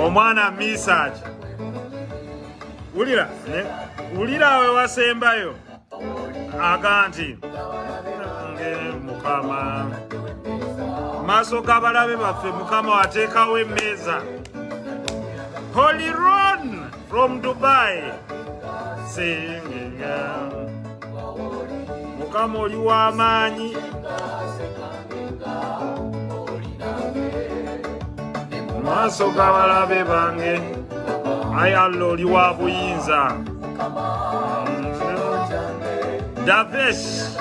omwana misaji ulira we wasembayo aganti mukama maso gabalabe baffe mukama wateekawo emmeeza Holy Ron from Dubai singing mukama oli w'amaanyi maso gabalabe bange ayallo oli wa buyinza Davesh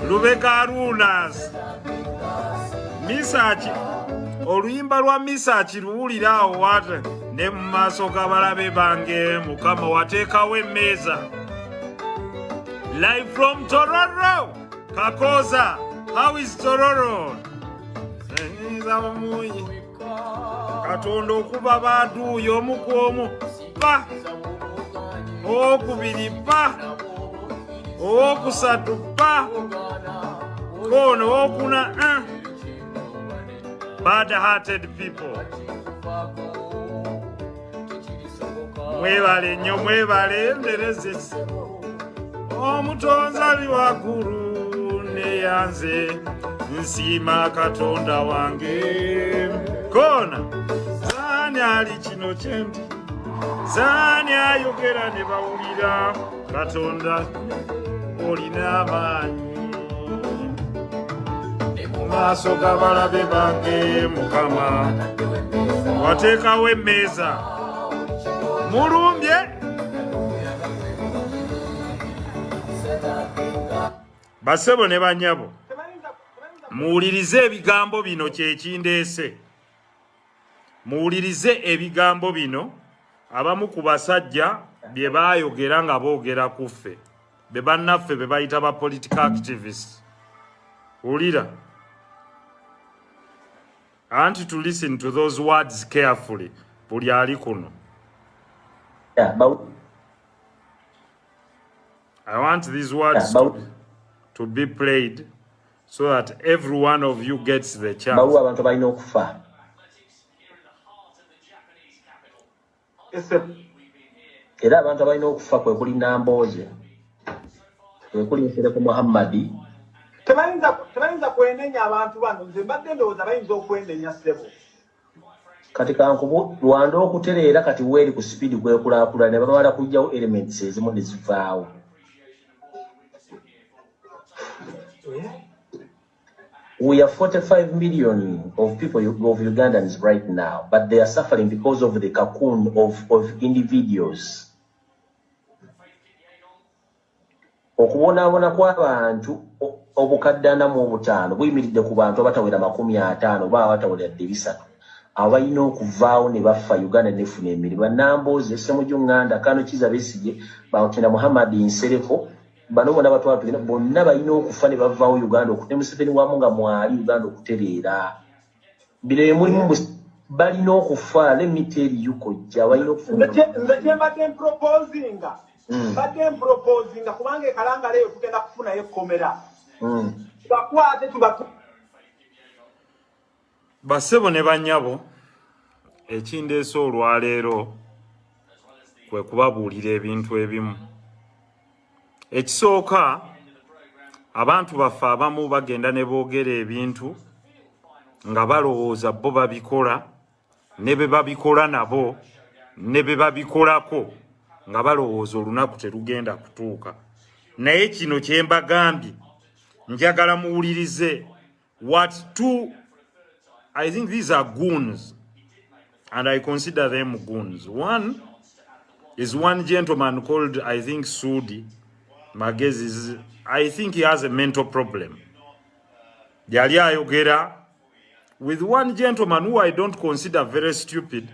Lubega Runas Misachi oluyimba lwa Misachi luwuliraawo wate ne mu maaso g'abalabe bange mukama wateekawo emmeeza live from Tororo Kakoza how is Tororo Katonda okuba bantu y'omu ku omu pa okubiri pa okusatu pa kono okuna bad-hearted people mwebale nnyo mwebale enderezesi omutonzi ali waggulu neyanze nsiima katonda wange kona zaani ali kino kyendi zaani ayogera ne bawulira katonda olina amaanyi mu maaso g'abalabe bange mukama wateekawo emmeeza mulumbye basebo ne banyabo muwulirize ebigambo bino kyekindeese muwulirize ebigambo bino abamu ku basajja bye baayogera nga boogera ku ffe be bannaffe be bayita ba political activists wulira I want to listen to those words carefully buli ali kuno I want these words to be played so that every one of you gets the chance. Era abantu abalina okufa kwe kuli Nambooze kwe kuli Nsereko Muhammadi tebayinza kwenenya abantu bano nze mbadde ndowooza bayinza okwenenya ssebo kati kankubu lwanda okutereera kati weeri ku speed kwekulaakulana ne bamala kujjawo elements ezimu ne zivaawo we have 45 million of people of Ugandans right now, but they are suffering because of the cocoon of individuals. Okubonaabona kw'abantu obukaddana mu butaano buyimiridde ku bantu abatawera 50 oba abatawera 300 abalina okuvaawo ne baffa Uganda nefuna emirimu Nambooze Ssemujju Nganda Kano Kiza Besigye Bautenda Muhammad Nsereko bano bona batwala bonna balina okufa ne bavaawo Uganda okute Museveni wamu nga mwali Uganda okutereera bino mulimu balina okufa let me tell you kojja balina okufuna nze mbadde proposing kubanga ekalanga leyo tugenda kufuna ekkomera bakwate basebo ne banyabo ekindeese olwaleero kwe kubabuulira ebintu ebimu ekisooka abantu baffe abamu bagenda ne boogera ebintu nga balowooza bo babikola ne be babikola nabo ne be babikolako nga balowooza olunaku terugenda kutuuka naye kino kye mbagambye njagala muwulirize what two I think these are goons and I consider them goons. One is one gentleman called I think Sudi Magezi. I think he has a mental problem. Yali ayogera with one gentleman who I don't consider very stupid,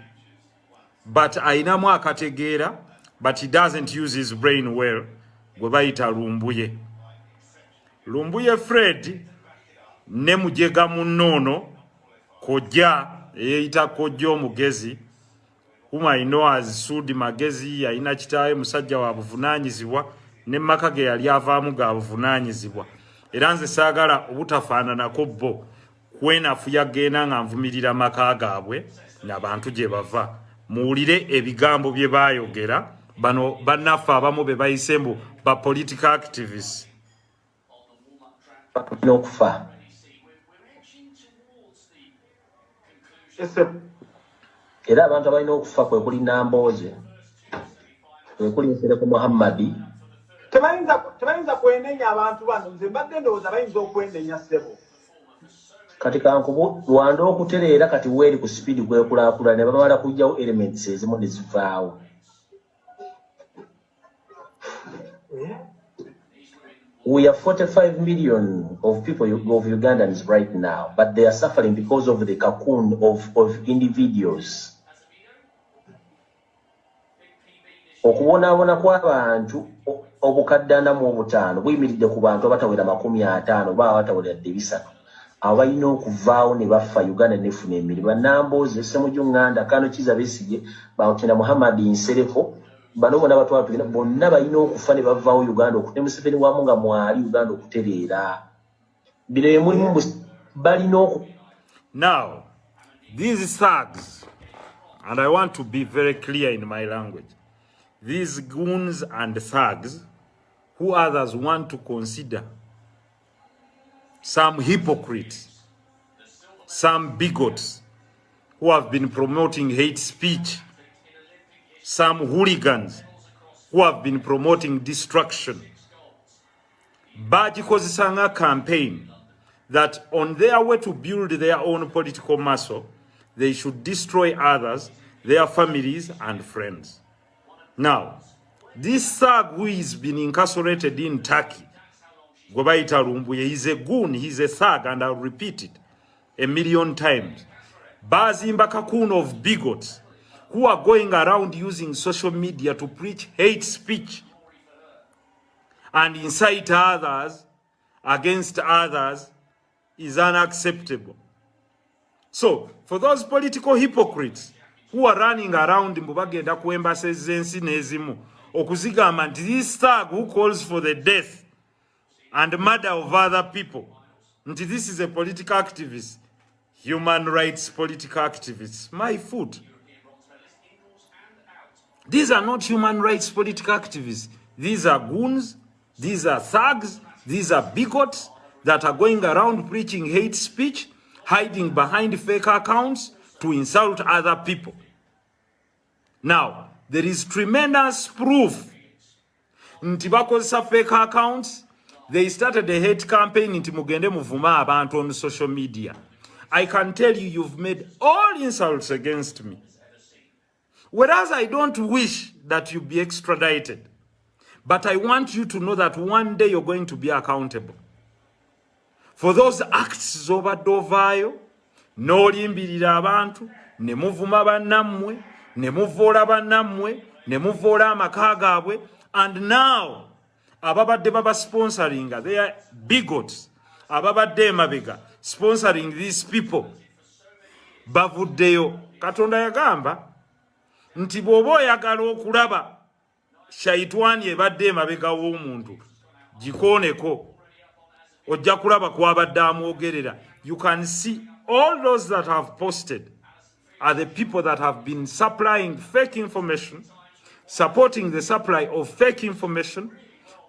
but ainamu akategeera, but he doesn't use his brain well. Gwe bayita Lumbuye. Lumbuye Fred ne mujega munono kojja eyita kojja omugezi whom I know as Sudi Magezi yalina kitaawe musajja wa buvunaanyizibwa ne makage yali avaamu ga buvunaanyizibwa era nze saagala obutafaananako bo kwenafu yagenda nga nvumirira maka gaabwe n'abantu gye bava muwulire ebigambo bye baayogera bano bannaffe abamu be bayise mbu ba political activists n'okufa era abantu abalina okufa kwe kuli Nambooze kwe kuli Nsereko Muhammadi tebayinza kwenenya abantu bano nze mbadde ndowooza bayinza okwenenya ssebo kati kankubu lwanda okutereera kati weeri ku speed kwekulaakulana ne bamala kujjawo elements ezimu ne zivaawo we are 45 million of people of Ugandans right now, but they are suffering because of the cocoon of individuals. Okubonaabona kw'abantu obukaddana mu obutaano buyimiridde ku bantu abatawera 50 oba abatawera 300 abalina okuvaawo ne baffa Uganda nefuna emirimu. Bannambooze, Ssemujju Nganda, Kano Kiza Besigye, Bamutina Muhammad Nsereko, bano bonna batwala tugenda bonna balina okufa ne bavaawo Uganda okute Museveni wamu nga mwali Uganda okutereera. Bino bye mulimu balina oku. Now, these thugs, and I want to be very clear in my language, these goons and thugs, who others want to consider some hypocrites, some bigots who have been promoting hate speech, some hooligans who have been promoting destruction. Bagikozesanga campaign that on their way to build their own political muscle, they should destroy others, their families and friends. Now, this thug who is been incarcerated in Turkey, Gobaita Lumbuye, he's a goon, he's a thug, and I'll repeat it 1,000,000 times. Bazimba cocoon of bigots who are going around using social media to preach hate speech and incite others against others is unacceptable. So, for those political hypocrites who are running around mbagenda ku embassies zensi nezimu okuzigamba nti this thug who calls for the death and murder of other people, nti this is a political activist, human rights political activists, my foot. These are not human rights political activists. These are goons, these are thugs, these are bigots that are going around preaching hate speech, hiding behind fake accounts to insult other people. Now, there is tremendous proof. Nti bakozesa fake accounts. They started a hate campaign nti mugende muvuma abantu on social media. I can tell you, you've made all insults against me. Whereas I don't wish that you be extradited. But I want you to know that one day you're going to be accountable. For those acts z'obadde n'olimbirira abantu, ne muvuma bannammwe, ne muvoola bannammwe, ne muvoola amaka gaabwe, and now ababadde baba sponsoring, they are bigots, ababadde emabega sponsoring these people, bavuddeyo. Katonda yagamba nti bw'oba oyagala okulaba shaitwani ebadde emabega w'omuntu gikooneko, ojja kulaba kwabadde amwogerera. You can see all those that have posted are the people that have been supplying fake information, supporting the supply of fake information,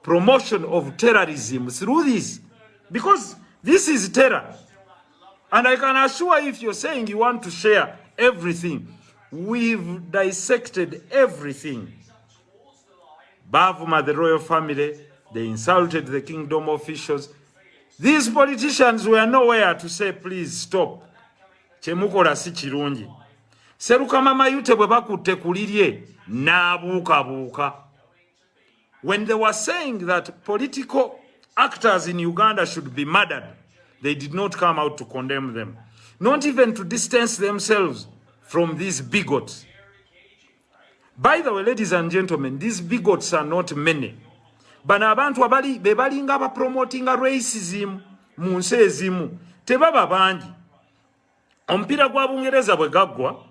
promotion of terrorism through this, because this is terror. And I can assure you, if you're saying you want to share everything, we've dissected everything. Bavuma, the royal family, they insulted the kingdom officials. These politicians were nowhere to say, please stop. Chemukola si kirungi. Seruka mama yute bwe bakutte kulirye n'abuukabuuka. When they were saying that political actors in Uganda should be murdered, they did not come out to condemn them. Not even to distance themselves from these bigots. By the way, ladies and gentlemen, these bigots are not many. Bano abantu bebalinga ba promoting racism mu nsi ezimu tebaba bangi. Omupiira gwa Bungereza bwe gaggwa,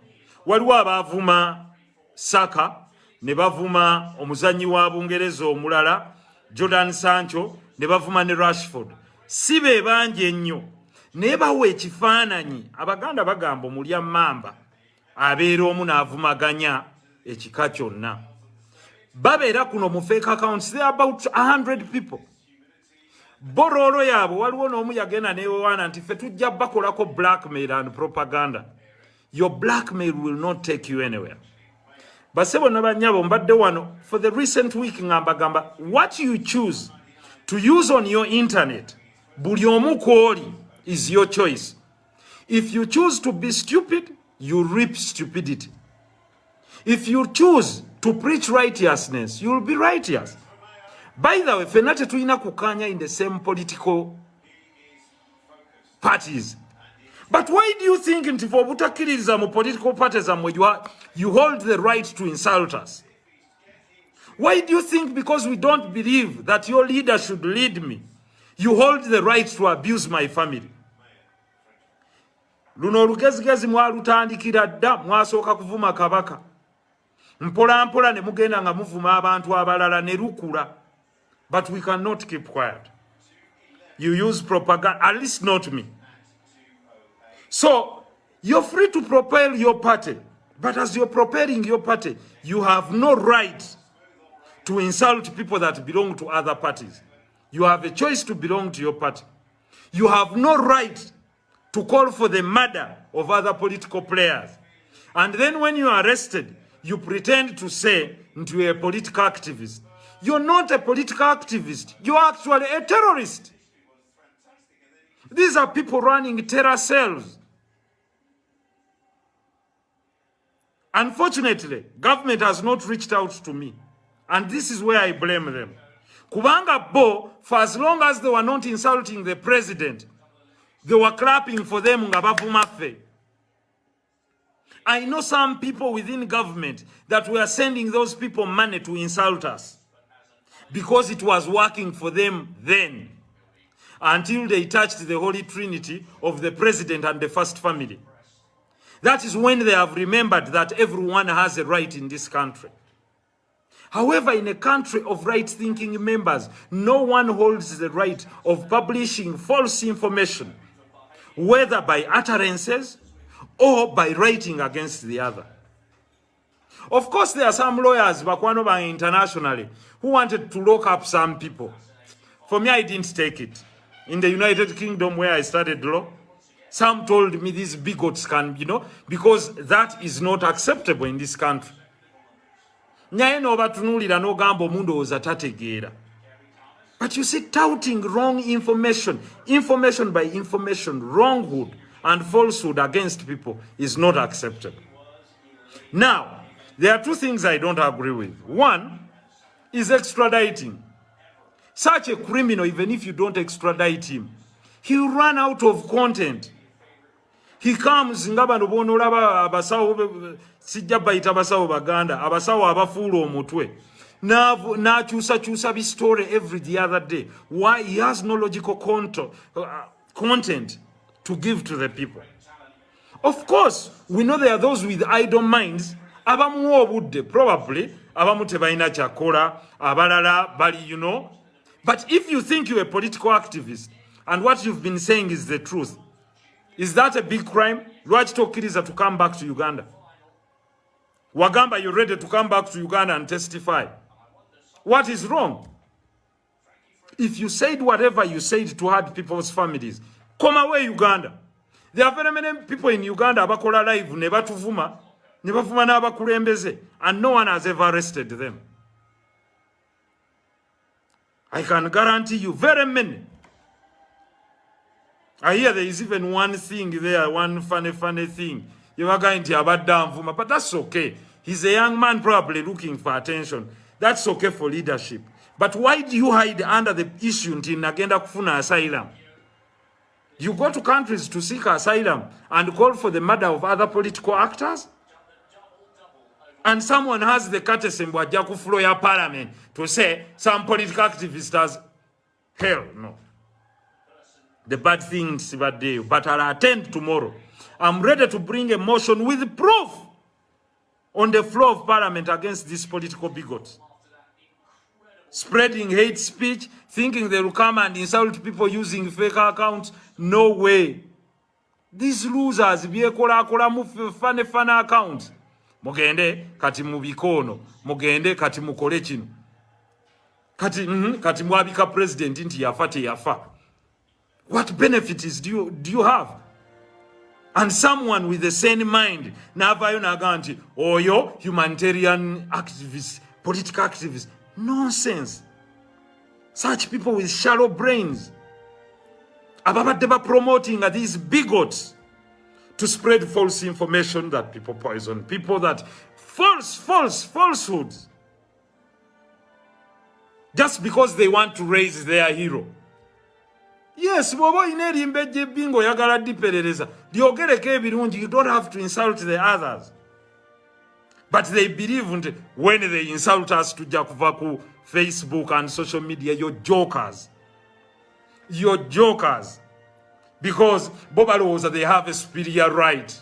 waliwo abavuma Saka, ne bavuma omuzanyi wa Bungereza omulala Jordan Sancho, ne bavuma ne Rashford. Si be bangi ennyo, naye bawa ekifaananyi. Abaganda bagamba omulya mamba abeera omu n'avumaganya ekika kyonna. Babeera kuno mu fake accounts, there are about 100 people. Bororo yaabwe waliwo n'omu yagenda newewaana nti ffe tujja bakolako blackmail and propaganda. Your blackmail will not take you anywhere. Basebo n'abanyabo mbadde wano for the recent week ngamba what you choose to use on your internet, buli omu kwoli, is your choice. If you choose to be stupid, you reap stupidity. If you choose to preach righteousness, you will be righteous. By the way, fenna tetulina kukanya in the same political parties. But why do you think nti for butakiriza mu political parties you hold the right to insult us? Why do you think because we don't believe that your leader should lead me, you hold the right to abuse my family? Luno olugezigezi mwalutandikira dda mwasooka kuvuma kabaka. Mpola mpola ne mugenda nga muvuma abantu abalala ne lukula. But we cannot keep quiet. You use propaganda, at least not me. So, you're free to propel your party. But as you're propelling your party, you have no right to insult people that belong to other parties. You have a choice to belong to your party. You have no right to call for the murder of other political players. And then when you are arrested, you pretend to say you're a political activist. You're not a political activist. You're actually a terrorist. These are people running terror cells. Unfortunately, government has not reached out to me. And this is where I blame them. Kubanga bo, for as long as they were not insulting the president, they were clapping for them nga bavumafe. I know some people within government that were sending those people money to insult us. Because it was working for them then. Until they touched the Holy Trinity of the president and the first family. That is when they have remembered that everyone has a right in this country. However, in a country of right-thinking members, no one holds the right of publishing false information, whether by utterances or by writing against the other. Of course, there are some lawyers internationally who wanted to lock up some people. For me, I didn't take it. In the United Kingdom, where I studied law, some told me these bigots can, because that is not acceptable in this country. But you see, touting wrong information, information by information, wronghood and falsehood against people is not acceptable. Now, there are two things I don't agree with. One is extraditing. Such a criminal, even if you don't extradite him, he'll run out of content. He comes, ngaba nobonolaba abasawo sijja bayita abasawo baganda, abasawo abafuula omutwe. Na chusa bi story every the other day. Why? He has no logical content to give to the people. Of course, we know there are those with idle minds. Abamu obudde, probably, abamu tebalina kyakola, abalala bali, But if you think you're a political activist, and what you've been saying is the truth, is that a big crime? Lwaki tokkiriza to come back to Uganda? Wagamba, you're ready to come back to Uganda and testify. What is wrong? If you said whatever you said to hurt people's families, come away Uganda. There are very many people in Uganda abakola live ne batuvuma n'abakulembeze, and no one has ever arrested them. I can guarantee you, very many. I hear there is even one thing there, one funny thing. You are going to have down, but that's okay. He's a young man probably looking for attention. That's okay for leadership. But why do you hide under the issue in Agenda Kufuna asylum? You go to countries to seek asylum and call for the murder of other political actors? And someone has the courtesy in Floya Parliament to say some political activists has hell, no. The bad things bad day, but I'll attend tomorrow. I'm ready to bring a motion with proof on the floor of Parliament against these political bigots. Spreading hate speech, thinking they will come and insult people using fake accounts. No way. These losers byekola mu fane accounts. Mugende kati mubikono, mugende kati mukole kino. Kati mwabika president inti yafa. What benefits do you have? And someone with the sane mind, navayo naganti, oyo humanitarian activists, political activists. Nonsense. Such people with shallow brains. Ababadeba promoting these bigots to spread false information that people poison, people that falsehoods. Just because they want to raise their hero. Yes, bobo ineri mbeje bingo yagala diperereza. Diogereke ebirungi, you don't have to insult the others. But they believe when they insult us to Jakuvaku, Facebook and social media, you're jokers. You're jokers. Because Bobaloza, they have a superior right.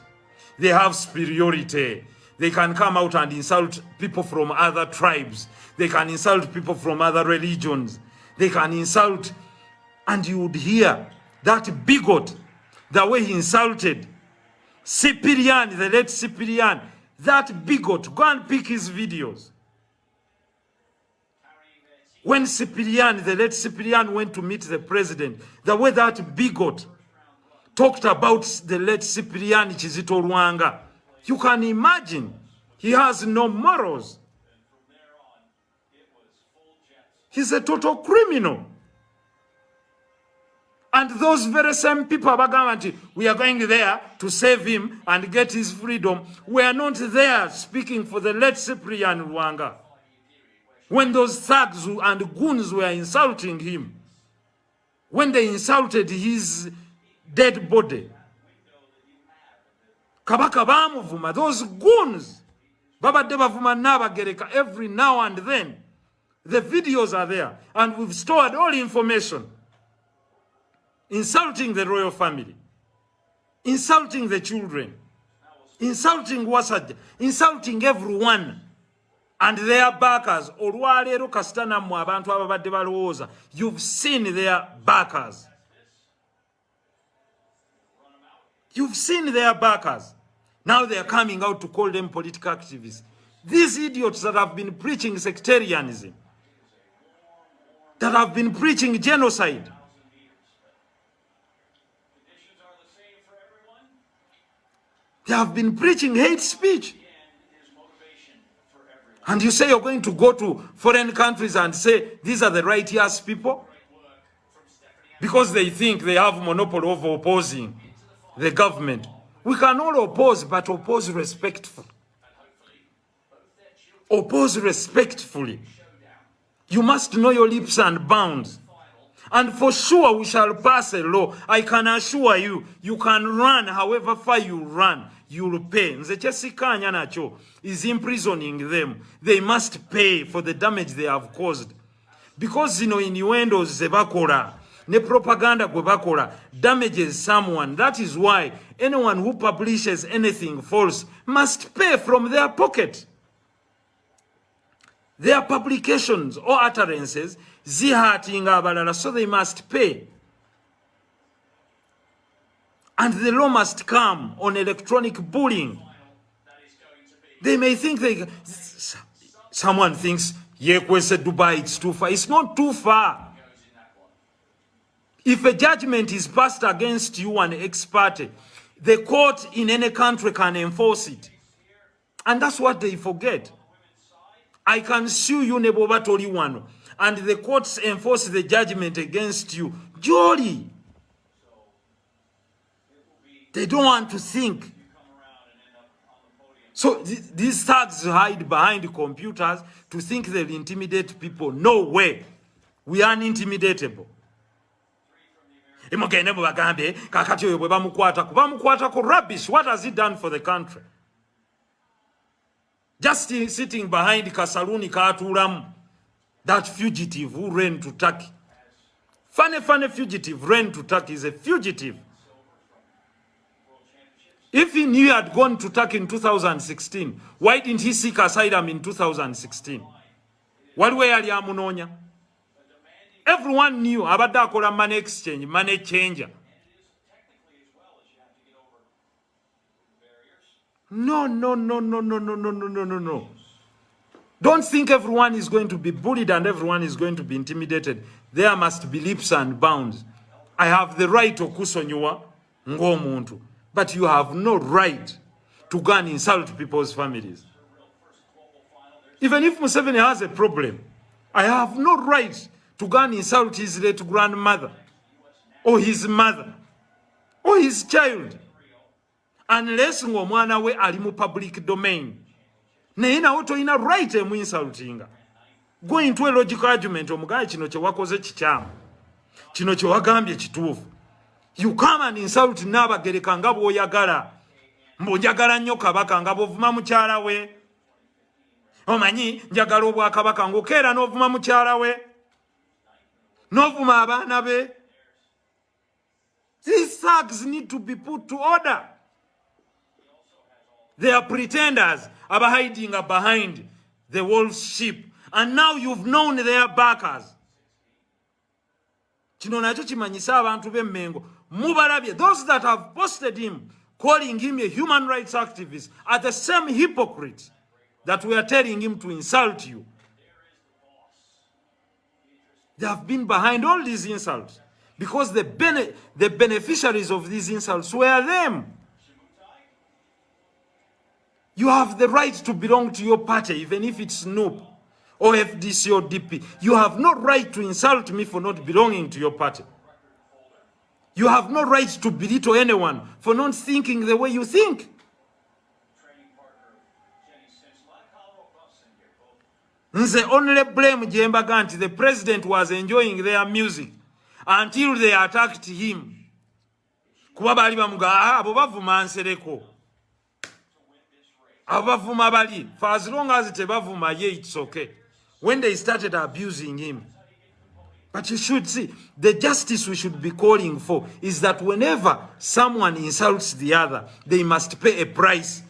They have superiority. They can come out and insult people from other tribes. They can insult people from other religions. They can insult, and you would hear that bigot, the way he insulted Cyprian, the late Cyprian, that bigot. Go and pick his videos. When Cyprian, the late Cyprian, went to meet the president, the way that bigot talked about the late Cyprian Chizito Rwanga, you can imagine he has no morals. He's a total criminal. And those very same people, we are going there to save him and get his freedom. We are not there speaking for the late Cyprian Rwanga. When those thugs and goons were insulting him, when they insulted his dead body, Kabaka bamuvuma, those goons, babadde bavuma nabagereka every now and then. The videos are there, and we've stored all information. Insulting the royal family, insulting the children, insulting Wasaj, insulting everyone. And their backers, olwaleero kasitana mu abantu ababadde balowooza, you've seen their backers. You've seen their backers. Now they are coming out to call them political activists. These idiots that have been preaching sectarianism, that have been preaching genocide, they have been preaching hate speech. And you say you're going to go to foreign countries and say these are the righteous people because they think they have monopoly over opposing the government. We can all oppose, but oppose respectfully. Oppose respectfully. You must know your lips and bounds. And for sure we shall pass a law. I can assure you, you can run however far you run. You'll pay. Nze kyesikanya nacho is imprisoning them. They must pay for the damage they have caused. Because innuendos ze bakola, ne propaganda gwe bakola damages someone. That is why anyone who publishes anything false must pay from their pocket. Their publications or utterances zihatinga abalala, so they must pay. And the law must come on electronic bullying. They may think someone thinks, Yekwese Dubai, it's too far. It's not too far. If a judgment is passed against you and ex parte, the court in any country can enforce it. And that's what they forget. I can sue you, Neboba Toriwano, and the courts enforce the judgment against you. Jolly. They don't want to think. So these thugs hide behind the computers to think they'll intimidate people. No way. We are unintimidatable. Rubbish. What has he done for the country? Just sitting behind Kasaruni Katuram, that fugitive who ran to Turkey. Funny fugitive ran to Turkey is a fugitive. If he knew he had gone to Turkey in 2016, why didn't he seek asylum in 2016? What way are you? Everyone knew about money exchange, money changer. No. Don't think everyone is going to be bullied and everyone is going to be intimidated. There must be leaps and bounds. I have the right to kusonyiwa ng'omuntu, but you have no right to go and insult people's families. Even if Museveni has a problem, I have no right to go and insult his late grandmother, or his mother, or his child, unless ng'omwana we ali mu public domain. Naye nawe toyina right emu insultinga. Go into a logical argument omugaye kino kye wakoze kikyamu. Kino kye wagambye kituufu. You come and insult Nabagereka nga bw'oyagala. Mb'ojagala nnyo Kabaka nga bw'ovuma mukyala we. Omanyi njagala obwakabaka ng'okeera n'ovuma mukyala we. N'ovuma abaana be. These thugs need to be put to order. They are pretenders, are hiding behind the wolf's sheep. And now you've known their backers. Kino nakyo kimanyisa abantu b'Emmengo. Mubalabye, those that have posted him, calling him a human rights activist, are the same hypocrites that we are telling him to insult you. They have been behind all these insults because the beneficiaries of these insults were them. You have the right to belong to your party, even if it's Snoop or FDC or DP. You have no right to insult me for not belonging to your party. You have no right to belittle anyone for not thinking the way you think. Nze only blame Jembaga nti the president was enjoying their music until they attacked him. Kuba bali bamuga abo bavuma Nsereko. Abavuma bali, for as long as tebavuma ye, it's okay. When they started abusing him. But you should see, the justice we should be calling for is that whenever someone insults the other, they must pay a price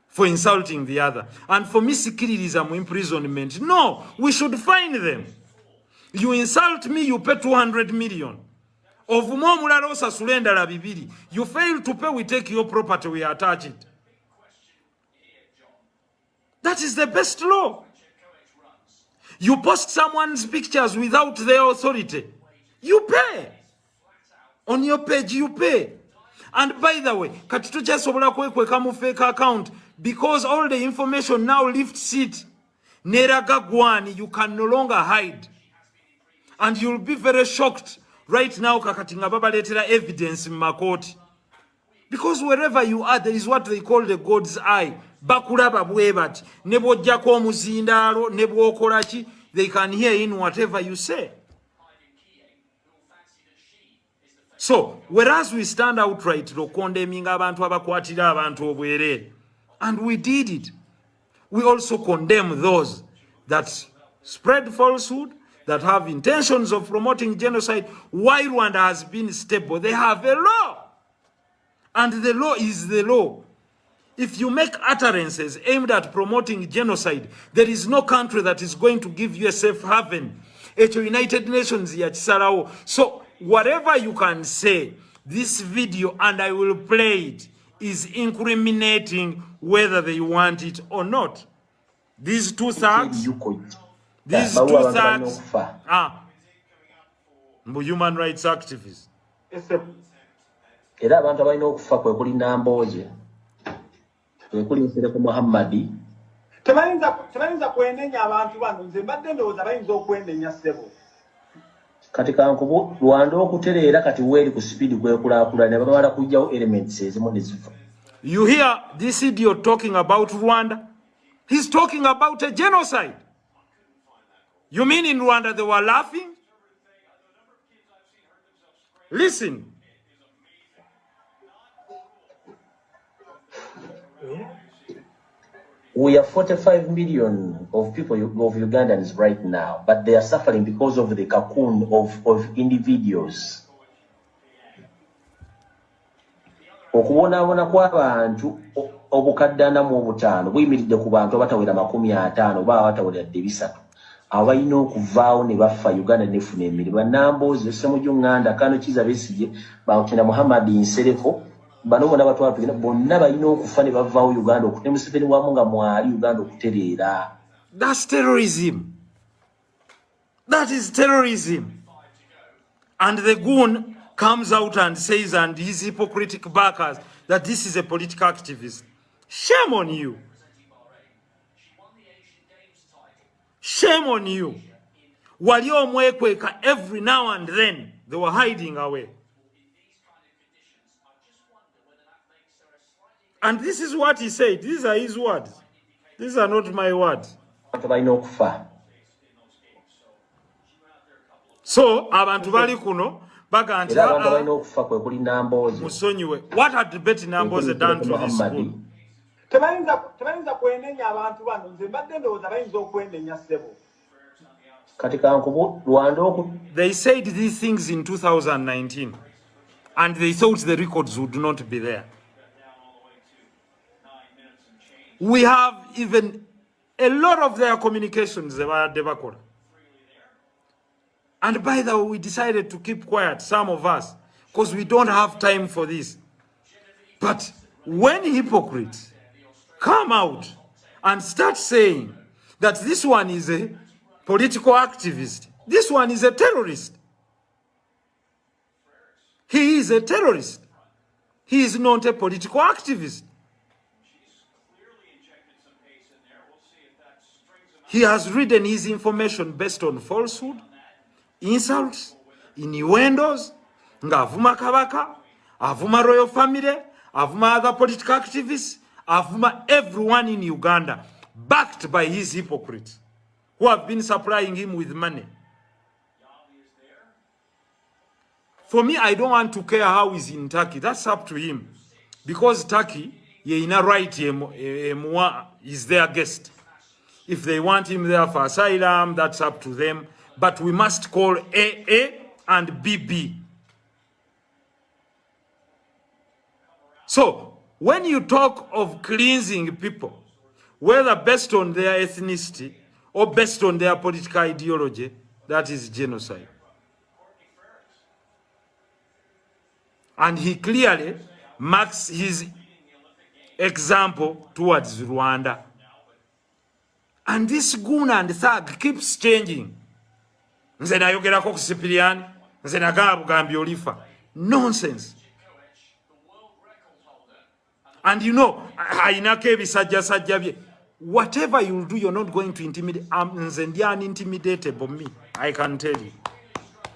for insulting the other. And for miscreantism, imprisonment, no, we should fine them. You insult me, you pay 200 million. Of Momularosa Surrender Bibiri, you fail to pay, we take your property, we attach it. That is the best law. You post someone's pictures without their authority, you pay. On your page, you pay. And by the way, Katitucha Sobra Kwekamu fake account, because all the information now lifts it. Neraga Gwani, you can no longer hide. And you'll be very shocked right now, Kakatinga Baba letter evidence in Makoti. Because wherever you are, there is what they call the God's eye. Bakulaba bwebat, nebo jako muzindaro, nebo okolachi, they can hear in whatever you say. So, whereas we stand outright to condemning abantu abakwatira abantu obwerere, and we did it, we also condemn those that spread falsehood, that have intentions of promoting genocide. While Rwanda has been stable, they have a law, and the law is the law. If you make utterances aimed at promoting genocide, there is no country that is going to give you a safe haven. It's United Nations ya Chisarao. So whatever you can say, this video, and I will play it, is incriminating whether they want it or not. These two thugs, human rights activists. Era abantu abalina okufa kwe kuli Nambooze. Kuli Nsereko Muhammadi. Tebayinza kwenenya abantu bano, nze mbadde ndowooza bayinza okwenenya ssebo. Kati kankubu Rwanda okutereera kati weeri ku speed kwekulaakulana baba bala kujjawo elements ezimu ne zifa. You hear this idiot talking about Rwanda? He's talking about a genocide. You mean in Rwanda they were laughing? Listen. We have 45 million of people of Ugandans right now, but they are suffering because of the cocoon of individuals. Okubonaabona kw'abantu obukaddana mu obutaano buyimiridde ku bantu abatawera 50 oba abatawera 300 abalina okuvaawo ne bafa Uganda nefuna emirimu. Nambooze Ssemujju Nganda Kano Kiza Besigye Bamutina Muhammad Nsereko bano bona batwala tugenda bonna balina okufa ne bavaawo Uganda okute Museveni wamu nga mwali Uganda okutereera. That's terrorism. That is terrorism. And the goon comes out and says, and his hypocritical backers, that this is a political activist. Shame on you. Shame on you. Walio Mwekweka, every now and then, they were hiding away. And this is what he said. These are his words. These are not my words. So, abantu bali kuno baga nti musonyiwe. What had debate numbers done to this school? Tebayinza kwenenya abantu bano nze mbadde ndowooza bayinza okwenenya ssebo. They said these things in 2019 and they thought the records would not be there. We have even a lot of their communications about Debakora. And by the way, we decided to keep quiet, some of us, because we don't have time for this. But when hypocrites come out and start saying that this one is a political activist, this one is a terrorist. He is a terrorist. He is not a political activist. He has written his information based on falsehood, insults, innuendos, nga avuma Kabaka, avuma royal family, avuma other political activists, avuma everyone in Uganda, backed by his hypocrites, who have been supplying him with money. For me, I don't want to care how he's in Turkey. That's up to him. Because Turkey, in a right, is their guest. If they want him there for asylum, that's up to them. But we must call AA and BB. So, when you talk of cleansing people, whether based on their ethnicity or based on their political ideology, that is genocide. And he clearly marks his example towards Rwanda. And this goon and thug keeps changing. Nze nayogerako ku Cyprian, nze nagamba Bugambi olifa. Nonsense. And you know, ainako ebisajja bye. Whatever you do, you're not going to intimidate. Nze ndi unintimidatable me. I can tell you.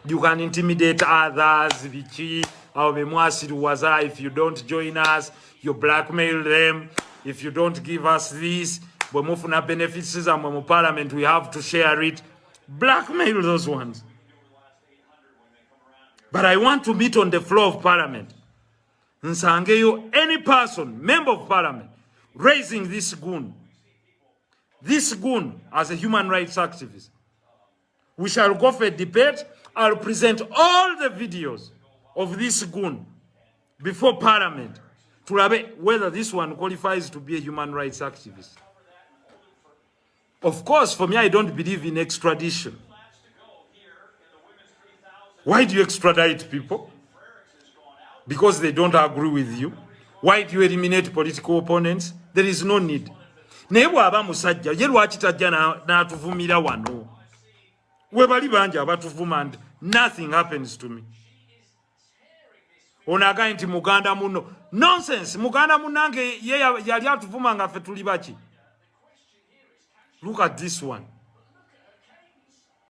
You can intimidate others. If you don't join us, you blackmail them. If you don't give us this, benefits in parliament, we have to share it. Blackmail those ones. But I want to meet on the floor of parliament. Nsangeyo, any person, member of parliament, raising this goon as a human rights activist. We shall go for a debate. I'll present all the videos of this goon before parliament to whether this one qualifies to be a human rights activist. Of course, for me, I don't believe in extradition. Why do you extradite people? Because they don't agree with you. Why do you eliminate political opponents? There is no need. Nebo aba musajja ye lwaki tajja n'atuvumira wano. We bali banja abatuvuma and nothing happens to me. Onaga nti Muganda muno. Nonsense. Muganda munange ye yali atuvuma nga ffe tuli baki. Look at this one.